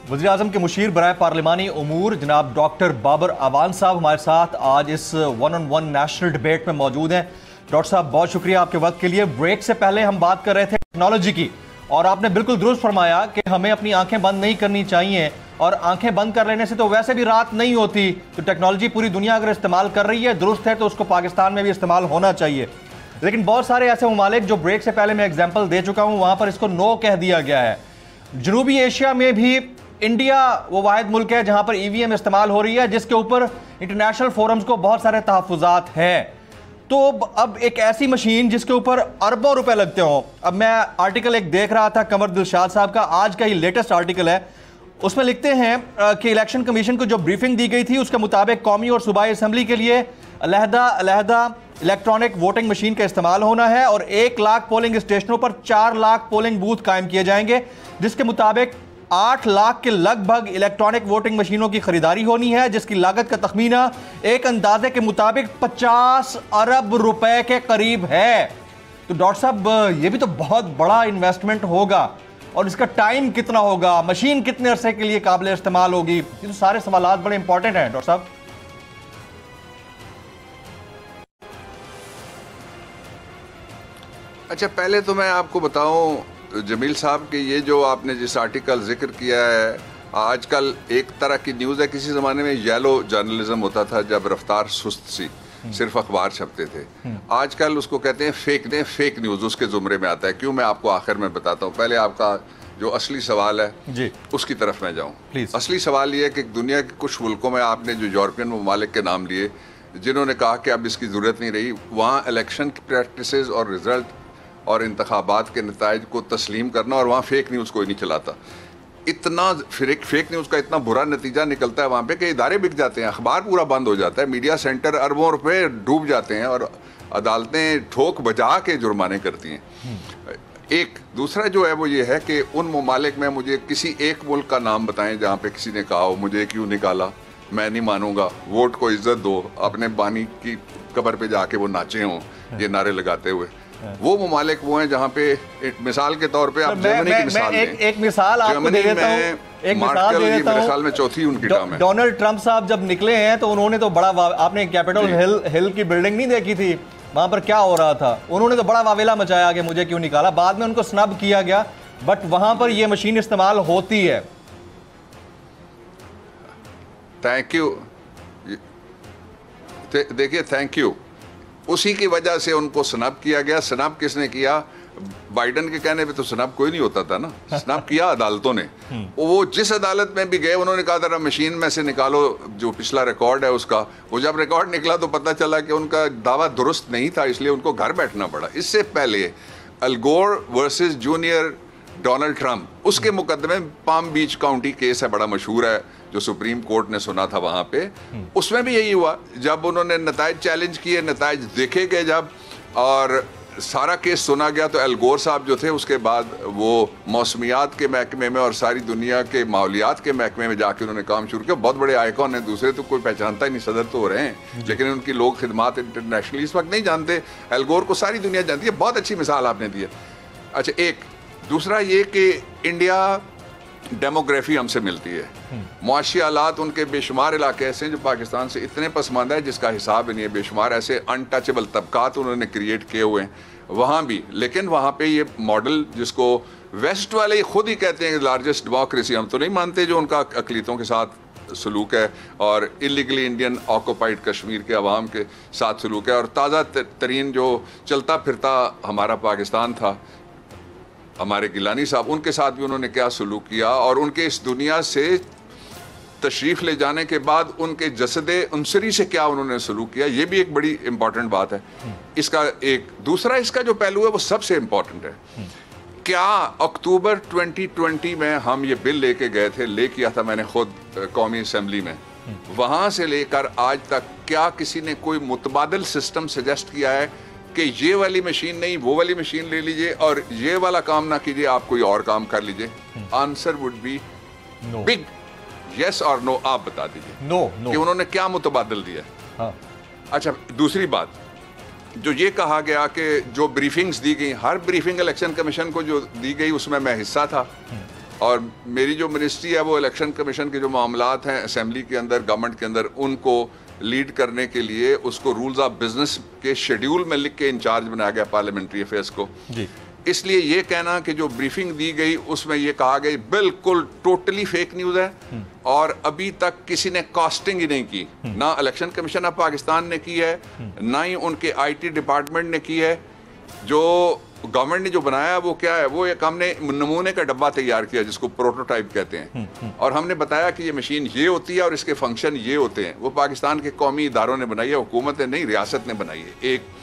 वज़ीर-ए-आज़म के मुशीर बराए पार्लिमानी उमूर जनाब डॉक्टर बाबर अवान साहब हमारे साथ आज इस 1-on-1 नेशनल डिबेट में मौजूद हैं। डॉक्टर साहब बहुत शुक्रिया आपके वक्त के लिए। ब्रेक से पहले हम बात कर रहे थे टेक्नोलॉजी की और आपने बिल्कुल दुरुस्त फरमाया कि हमें अपनी आंखें बंद नहीं करनी चाहिए और आंखें बंद कर लेने से तो वैसे भी रात नहीं होती। तो टेक्नोलॉजी पूरी दुनिया अगर इस्तेमाल कर रही है, दुरुस्त है, तो उसको पाकिस्तान में भी इस्तेमाल होना चाहिए। लेकिन बहुत सारे ऐसे ममालिक जो ब्रेक से पहले मैं एग्जाम्पल दे चुका हूँ, वहाँ पर इसको नो कह दिया गया है। जनूबी एशिया में भी इंडिया वो वाहिद मुल्क है जहां पर ईवीएम इस्तेमाल हो रही है, जिसके ऊपर इंटरनेशनल फोरम्स को बहुत सारे तहफ़्फ़ुज़ात हैं। तो अब एक ऐसी मशीन जिसके ऊपर अरबों रुपए लगते हों। अब मैं आर्टिकल एक देख रहा था कमर दिलशाद साहब का, आज का ही लेटेस्ट आर्टिकल है, उसमें लिखते हैं कि इलेक्शन कमीशन को जो ब्रीफिंग दी गई थी उसके मुताबिक कौमी और सूबाई असम्बली के लिए अलहदा इलेक्ट्रॉनिक वोटिंग मशीन का इस्तेमाल होना है और 1 लाख पोलिंग स्टेशनों पर 4 लाख पोलिंग बूथ कायम किए जाएंगे, जिसके मुताबिक 8 लाख के लगभग इलेक्ट्रॉनिक वोटिंग मशीनों की खरीदारी होनी है, जिसकी लागत का तखमीना एक अंदाजे के मुताबिक 50 अरब रुपए के करीब है। तो डॉक्टर साहब ये भी तो बहुत बड़ा इन्वेस्टमेंट होगा और इसका टाइम कितना होगा, मशीन कितने अरसे के लिए काबिल इस्तेमाल होगी, ये तो सारे सवालात बड़े इंपॉर्टेंट हैं डॉक्टर साहब। अच्छा, पहले तो मैं आपको बताऊं जमील साहब कि ये जो आपने जिस आर्टिकल जिक्र किया है, आजकल एक तरह की न्यूज़ है, किसी ज़माने में येलो जर्नलिज्म होता था जब रफ्तार सुस्त सी सिर्फ अखबार छपते थे। आजकल उसको कहते हैं फेक न्यूज़, उसके ज़ुमरे में आता है। क्यों, मैं आपको आखिर में बताता हूँ। पहले आपका जो असली सवाल है जी, उसकी तरफ मैं जाऊँ। असली सवाल ये है कि दुनिया के कुछ मुल्कों में आपने जो यूरोपियन ममालिक के नाम लिए जिन्होंने कहा कि अब इसकी ज़रूरत नहीं रही, वहाँ इलेक्शन की प्रैक्टिसेस और रिज़ल्ट और इंतखाबात के नताइज को तस्लीम करना, और वहाँ फेक न्यूज़ कोई नहीं चलाता। इतना फेक न्यूज़ का इतना बुरा नतीजा निकलता है वहाँ पे कि इदारे बिक जाते हैं, अखबार पूरा बंद हो जाता है, मीडिया सेंटर अरबों रुपए डूब जाते हैं और अदालतें ठोक बजा के जुर्माने करती हैं। एक दूसरा जो है वो ये है कि उन ममालिक में मुझे किसी एक मुल्क का नाम बताएं जहाँ पे किसी ने कहा हो मुझे क्यों निकाला, मैं नहीं मानूंगा, वोट को इज्जत दो, अपने बानी की कब्र पे जाके वो नाचे हों ये नारे लगाते हुए। वो ममालिक वो हैं जहाँ पे मिसाल के तौर पे आप जर्मनी की मिसाल लें। एक मिसाल आपको दे देता हूँ, एक मिसाल दे देता हूँ। मेरे ख्याल में चौथी उनकी टर्म है। डोनाल्ड ट्रंप साहब जब निकले हैं तो उन्होंने तो बड़ा, आपने कैपिटल हिल की बिल्डिंग नहीं देखी थी, वहां पर क्या हो रहा था, उन्होंने तो बड़ा वावेला मचाया कि मुझे क्यों निकाला। बाद में उनको स्नब किया गया, बट वहां पर यह मशीन इस्तेमाल होती है। Thank you. देखिए, थैंक यू, उसी की वजह से उनको स्नब किया गया। स्नब किसने किया? बाइडन के कहने पे तो स्नब कोई नहीं होता था ना, स्नब किया अदालतों ने। वो जिस अदालत में भी गए उन्होंने कहा था मशीन में से निकालो जो पिछला रिकॉर्ड है उसका। वो जब रिकॉर्ड निकला तो पता चला कि उनका दावा दुरुस्त नहीं था, इसलिए उनको घर बैठना पड़ा। इससे पहले अल गोर वर्सेस जूनियर डोनाल्ड ट्रंप, उसके मुकदमे पाम बीच काउंटी केस है, बड़ा मशहूर है, जो सुप्रीम कोर्ट ने सुना था वहाँ पे। उसमें भी यही हुआ, जब उन्होंने नताइज चैलेंज किए, नताइज देखे गए जब और सारा केस सुना गया, तो अल गोर साहब जो थे उसके बाद वो मौसमियात के महकमे में और सारी दुनिया के माहौलियात के महकमे में जाके उन्होंने काम शुरू किया। बहुत बड़े आइकॉन हैं, दूसरे तो कोई पहचानता ही नहीं, सदर तो हो रहे हैं लेकिन उनकी लोग खिदमात इंटरनेशनली इस वक्त नहीं जानते। अल गोर को सारी दुनिया जानती है। बहुत अच्छी मिसाल आपने दी है। अच्छा, एक दूसरा ये कि इंडिया डेमोग्राफी हमसे मिलती है, मुआशी हालात उनके बेशुमार इलाके ऐसे हैं जो पाकिस्तान से इतने पसमानदा है जिसका हिसाब ही नहीं है। बेशुमार ऐसे अनटचेबल तबकात उन्होंने क्रिएट किए हुए हैं वहाँ भी। लेकिन वहाँ पे ये मॉडल जिसको वेस्ट वाले खुद ही कहते हैं लार्जेस्ट डेमोक्रेसी, हम तो नहीं मानते, जो उनका अकलीतों के साथ सलूक है और इलीगली इंडियन ऑक्यूपाइड कश्मीर के अवाम के साथ सलूक है। और ताज़ा तरीन जो चलता फिरता हमारा पाकिस्तान था, हमारे गिलानी साहब, उनके साथ भी उन्होंने क्या सलूक किया और उनके इस दुनिया से तशरीफ़ ले जाने के बाद उनके जसदे उनसरी से क्या उन्होंने सलूक किया, ये भी एक बड़ी इंपॉर्टेंट बात है। इसका एक दूसरा इसका जो पहलू है वो सबसे इम्पॉर्टेंट है। क्या अक्टूबर 2020 में हम ये बिल लेके गए थे, ले किया था मैंने खुद कौमी असम्बली में, वहाँ से लेकर आज तक क्या किसी ने कोई मुतबादल सिस्टम सजेस्ट किया है कि ये वाली मशीन नहीं वो वाली मशीन ले लीजिए और ये वाला काम ना कीजिए, आप कोई और काम कर लीजिए? Answer would be big yes और नो। आप बता दीजिए नो कि उन्होंने क्या मुतबादल दिया। हाँ। अच्छा, दूसरी बात जो ये कहा गया कि जो ब्रीफिंग्स दी गई, हर ब्रीफिंग इलेक्शन कमीशन को जो दी गई उसमें मैं हिस्सा था, और मेरी जो मिनिस्ट्री है वो इलेक्शन कमीशन के जो मामलात हैं असेंबली के अंदर, गवर्नमेंट के अंदर, उनको लीड करने के लिए उसको रूल्स ऑफ बिजनेस के शेड्यूल में लिख के इंचार्ज बनाया गया पार्लियामेंट्री अफेयर्स को जी। इसलिए ये कहना कि जो ब्रीफिंग दी गई उसमें ये कहा गई बिल्कुल टोटली फेक न्यूज़ है और अभी तक किसी ने कॉस्टिंग ही नहीं की, ना इलेक्शन कमीशन ऑफ पाकिस्तान ने की है, ना ही उनके IT डिपार्टमेंट ने की है। जो गवर्नमेंट ने जो बनाया वो क्या है, वो एक हमने नमूने का डब्बा तैयार किया जिसको प्रोटोटाइप कहते हैं और हमने बताया कि ये मशीन ये होती है और इसके फंक्शन ये होते हैं। वो पाकिस्तान के कौमी इदारों ने बनाई है, हुकूमत ने नहीं, रियासत ने बनाई है एक।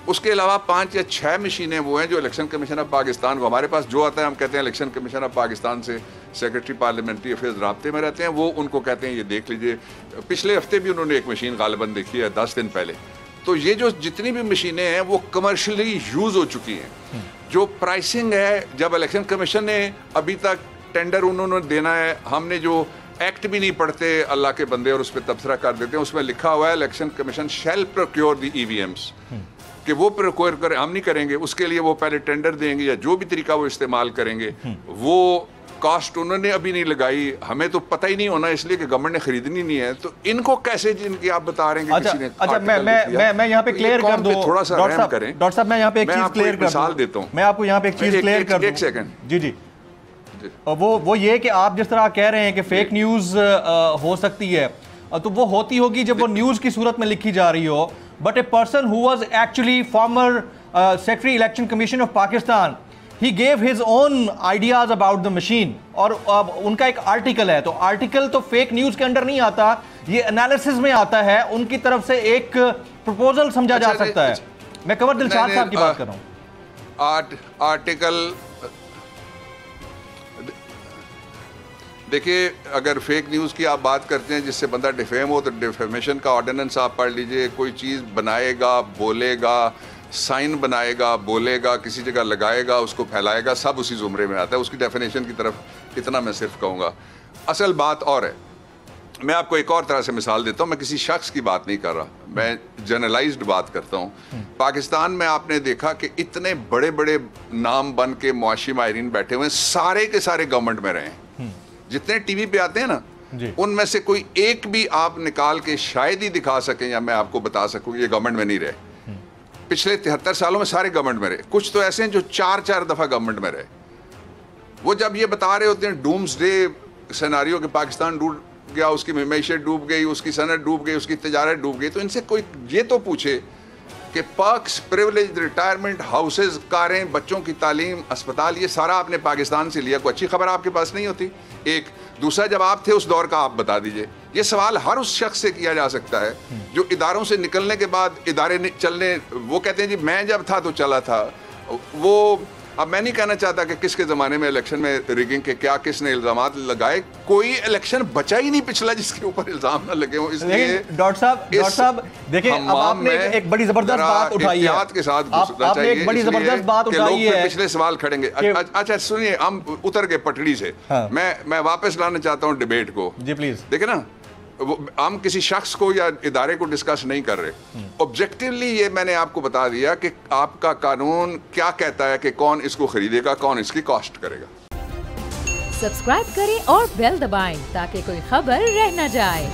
उसके अलावा 5 या 6 मशीनें वो हैं जो इलेक्शन कमीशन ऑफ पाकिस्तान को, हमारे पास जो आता है हम कहते हैं इलेक्शन कमीशन ऑफ पाकिस्तान से सेक्रेटरी पार्लियामेंट्री अफेयर्स राब्ते में रहते हैं, वो उनको कहते हैं ये देख लीजिए। पिछले हफ्ते भी उन्होंने एक मशीन गालिबन देखी है 10 दिन पहले। तो ये जो जितनी भी मशीनें हैं वो कमर्शियली यूज हो चुकी हैं। जो प्राइसिंग है, जब इलेक्शन कमीशन ने अभी तक टेंडर उन्होंने देना है, हमने जो एक्ट भी नहीं पढ़ते अल्लाह के बंदे और उस पर तबसरा कर देते हैं, उसमें लिखा हुआ है election commission shell procure the EVMs कि वो प्रोक्योर करें, हम नहीं करेंगे। उसके लिए वो पहले टेंडर देंगे या जो भी तरीका वो इस्तेमाल करेंगे। वो कॉस्ट उन्होंने अभी नहीं लगाई, हमें तो पता ही नहीं होना इसलिए कि गवर्नमेंट ने खरीदनी नहीं है। तो इनको कैसे जिनकी आप बता रहे हैं कि किसी ने मैं यहाँ पे क्लियर कर दूं, थोड़ा सा रहम करें। डॉक्टर साहब मैं यहाँ पे एक चीज क्लियर कर मिसाल देता हूँ, मैं आपको यहाँ पे एक चीज क्लियर कर दूं। एक सेकंड जी वो ये कि आप जिस तरह कह रहे हैं कि फेक न्यूज हो सकती है, तो वो होती होगी जब वो न्यूज की सूरत में लिखी जा रही हो। But a person who was actually former secretary election commission of Pakistan, he gave his own ideas about the machine और उनका एक आर्टिकल है, तो आर्टिकल तो फेक न्यूज के अंडर नहीं आता, ये एनालिसिस में आता है। उनकी तरफ से एक प्रपोजल समझा जा सकता है। मैं कंवर दिलशाद साहब की बात कर रहा हूँ। आर्टिकल देखिए, अगर फेक न्यूज़ की आप बात करते हैं जिससे बंदा डिफेम हो, तो डिफेमेशन का ऑर्डिनेंस आप पढ़ लीजिए। कोई चीज़ बनाएगा, बोलेगा, साइन बनाएगा, बोलेगा, किसी जगह लगाएगा, उसको फैलाएगा, सब उसी जुमरे में आता है। उसकी डेफिनेशन की तरफ इतना मैं सिर्फ कहूँगा। असल बात और है, मैं आपको एक और तरह से मिसाल देता हूँ। मैं किसी शख्स की बात नहीं कर रहा, मैं जनरलाइज्ड बात करता हूँ। पाकिस्तान में आपने देखा कि इतने बड़े बड़े नाम बन के मुआशी माहिरीन बैठे हुए हैं, सारे के सारे गवर्नमेंट में रहे हैं। जितने टीवी पे आते हैं ना, उनमें से कोई एक भी आप निकाल के शायद ही दिखा सकें या मैं आपको बता सकूं ये गवर्नमेंट में नहीं रहे। पिछले 73 सालों में सारे गवर्नमेंट में रहे। कुछ तो ऐसे हैं जो 4-4 दफ़ा गवर्नमेंट में रहे। वो जब ये बता रहे होते हैं डूम्सडे सिनेरियो कि पाकिस्तान डूब गया, उसकी मईशत डूब गई, उसकी सनत डूब गई, उसकी तजारत डूब गई, तो इनसे कोई ये तो पूछे कि पर्क्स, प्रिविलेज, रिटायरमेंट, हाउसेज, कारें, बच्चों की तालीम, अस्पताल, ये सारा आपने पाकिस्तान से लिया। कोई अच्छी खबर आपके पास नहीं होती। एक दूसरा, जब आप थे उस दौर का आप बता दीजिए। ये सवाल हर उस शख्स से किया जा सकता है जो इदारों से निकलने के बाद इदारे चलने, वो कहते हैं जी मैं जब था तो चला था। वो अब मैं नहीं कहना चाहता कि किसके ज़माने में इलेक्शन में रिगिंग के क्या किसने इल्ज़ामात लगाए। कोई इलेक्शन बचा ही नहीं पिछला जिसके ऊपर इल्ज़ाम ना लगे हो। इसलिए डॉक्टर साहब देखिए, अब आपने एक बड़ी ज़बरदस्त बात उठाई है, के साथ आपने एक बड़ी ज़बरदस्त बात उठाई है। पिछले सवाल खड़ेंगे। अच्छा सुनिए, हम उतर गए पटड़ी से। मैं वापस लाना चाहता हूँ डिबेट को। जी प्लीज। देखिए ना, हम किसी शख्स को या इदारे को डिस्कस नहीं कर रहे। ऑब्जेक्टिवली ये मैंने आपको बता दिया कि आपका कानून क्या कहता है कि कौन इसको खरीदेगा, कौन इसकी कॉस्ट करेगा। सब्सक्राइब करें और बेल दबाएं ताकि कोई खबर रह न जाए।